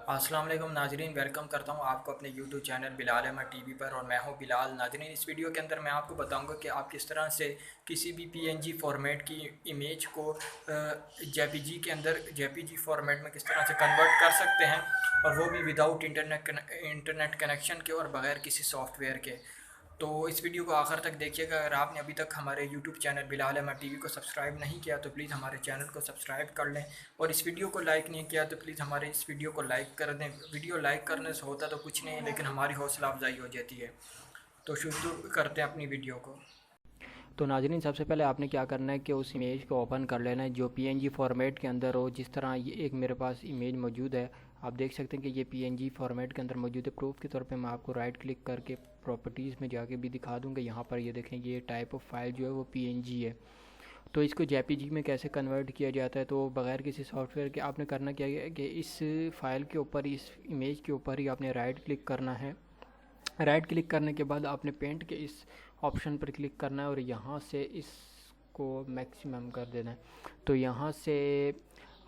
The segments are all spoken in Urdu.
السلام علیکم ناظرین، ویلکم کرتا ہوں آپ کو اپنے یوٹیوب چینل بلال احمد ٹی وی پر، اور میں ہوں بلال۔ ناظرین، اس ویڈیو کے اندر میں آپ کو بتاؤں گا کہ آپ کس طرح سے کسی بھی پی این جی فارمیٹ کی امیج کو جے پی جی کے اندر جے پی جی فارمیٹ میں کس طرح سے کنورٹ کر سکتے ہیں، اور وہ بھی وداؤٹ انٹرنیٹ کنیکشن کے اور بغیر کسی سافٹ ویئر کے۔ تو اس ویڈیو کو آخر تک دیکھیے گا۔ اگر آپ نے ابھی تک ہمارے یوٹیوب چینل بلال احمد ٹی وی کو سبسکرائب نہیں کیا تو پلیز ہمارے چینل کو سبسکرائب کر لیں، اور اس ویڈیو کو لائک نہیں کیا تو پلیز ہمارے اس ویڈیو کو لائک کر دیں۔ ویڈیو لائک کرنے سے ہوتا تو کچھ نہیں ہے، لیکن ہماری حوصلہ افزائی ہو جاتی ہے۔ تو شروع کرتے ہیں اپنی ویڈیو کو۔ تو ناظرین، سب سے پہلے آپ نے کیا کرنا ہے کہ اس امیج کو اوپن کر لینا ہے جو پی این جی فارمیٹ کے اندر ہو۔ جس طرح یہ ایک میرے پاس امیج موجود ہے، آپ دیکھ سکتے ہیں کہ یہ پی این جی فارمیٹ کے اندر موجود ہے۔ پروف کے طور پہ میں آپ کو رائٹ کلک کر کے پراپرٹیز میں جا کے بھی دکھا دوں گا۔ یہاں پر یہ دیکھیں، یہ ٹائپ آف فائل جو ہے وہ پی این جی ہے۔ تو اس کو جے پی جی میں کیسے کنورٹ کیا جاتا ہے، تو بغیر کسی سافٹ ویئر کے آپ نے کرنا کیا ہے کہ اس فائل کے اوپر، اس امیج کے اوپر ہی آپ نے رائٹ کلک کرنا ہے۔ رائٹ کلک کرنے کے بعد آپ نے پینٹ کے اس آپشن پر کلک کرنا ہے، اور یہاں سے اس کو میکسیمم کر دینا ہے۔ تو یہاں سے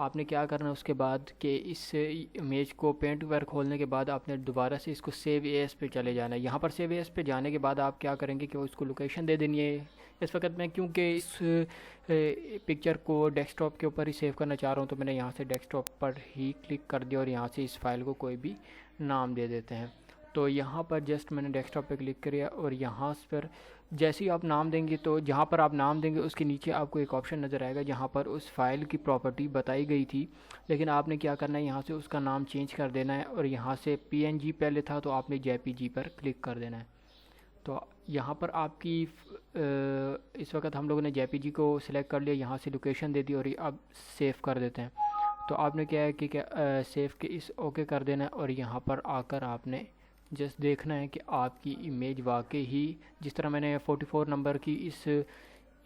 آپ نے کیا کرنا ہے اس کے بعد کہ اس امیج کو پینٹ پر کھولنے کے بعد آپ نے دوبارہ سے اس کو سیو ایز پہ چلے جانا ہے۔ یہاں پر سیو ایز پہ جانے کے بعد آپ کیا کریں گے کہ اس کو لوکیشن دے دینی ہے۔ اس وقت میں کیونکہ اس پکچر کو ڈیسک ٹاپ کے اوپر ہی سیو کرنا چاہ رہا ہوں، تو میں نے یہاں سے ڈیسک ٹاپ پر ہی کلک کر دیا، اور یہاں سے اس فائل کو کوئی بھی نام دے دیتے ہیں۔ تو یہاں پر جسٹ میں نے ڈیسک ٹاپ پہ کلک کیا، اور یہاں پر جیسے ہی آپ نام دیں گے تو جہاں پر آپ نام دیں گے اس کے نیچے آپ کو ایک آپشن نظر آئے گا جہاں پر اس فائل کی پراپرٹی بتائی گئی تھی، لیکن آپ نے کیا کرنا ہے، یہاں سے اس کا نام چینج کر دینا ہے، اور یہاں سے پی این جی پہلے تھا تو آپ نے جے پی جی پر کلک کر دینا ہے۔ تو یہاں پر آپ کی اس وقت ہم لوگوں نے جے پی جی کو سلیکٹ کر لیا، یہاں سے لوکیشن دے دی، اور اب سیو کر دیتے ہیں۔ تو آپ نے کیا ہے کہ سیو کے اس اوکے کر دینا ہے، اور یہاں پر آ کر آپ نے جسٹ دیکھنا ہے کہ آپ کی امیج واقعی ہی جس طرح میں نے 44 نمبر کی اس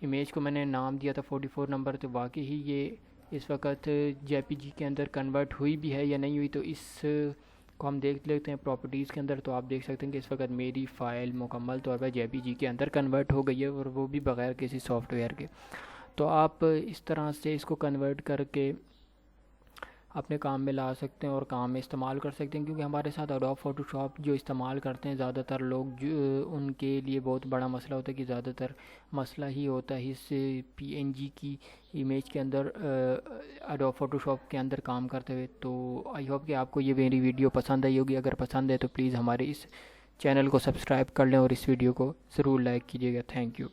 امیج کو میں نے نام دیا تھا 44 نمبر، تو واقعی ہی یہ اس وقت جے پی جی کے اندر کنورٹ ہوئی بھی ہے یا نہیں ہوئی۔ تو اس کو ہم دیکھ لیتے ہیں پراپرٹیز کے اندر۔ تو آپ دیکھ سکتے ہیں کہ اس وقت میری فائل مکمل طور پر جے پی جی کے اندر کنورٹ ہو گئی ہے، اور وہ بھی بغیر کسی سافٹ ویئر کے۔ تو آپ اس طرح سے اس کو کنورٹ کر کے اپنے کام میں لا سکتے ہیں اور کام میں استعمال کر سکتے ہیں، کیونکہ ہمارے ساتھ ایڈوب فوٹو شاپ جو استعمال کرتے ہیں زیادہ تر لوگ، جو ان کے لیے بہت بڑا مسئلہ ہوتا ہے کہ زیادہ تر مسئلہ ہی ہوتا ہے اس پی این جی کی امیج کے اندر ایڈوب فوٹو شاپ کے اندر کام کرتے ہوئے۔ تو آئی ہوپ کہ آپ کو یہ میری ویڈیو پسند آئی ہوگی۔ اگر پسند ہے تو پلیز ہمارے اس چینل کو سبسکرائب کر لیں، اور اس ویڈیو کو ضرور لائک کیجیے گا۔ Thank you.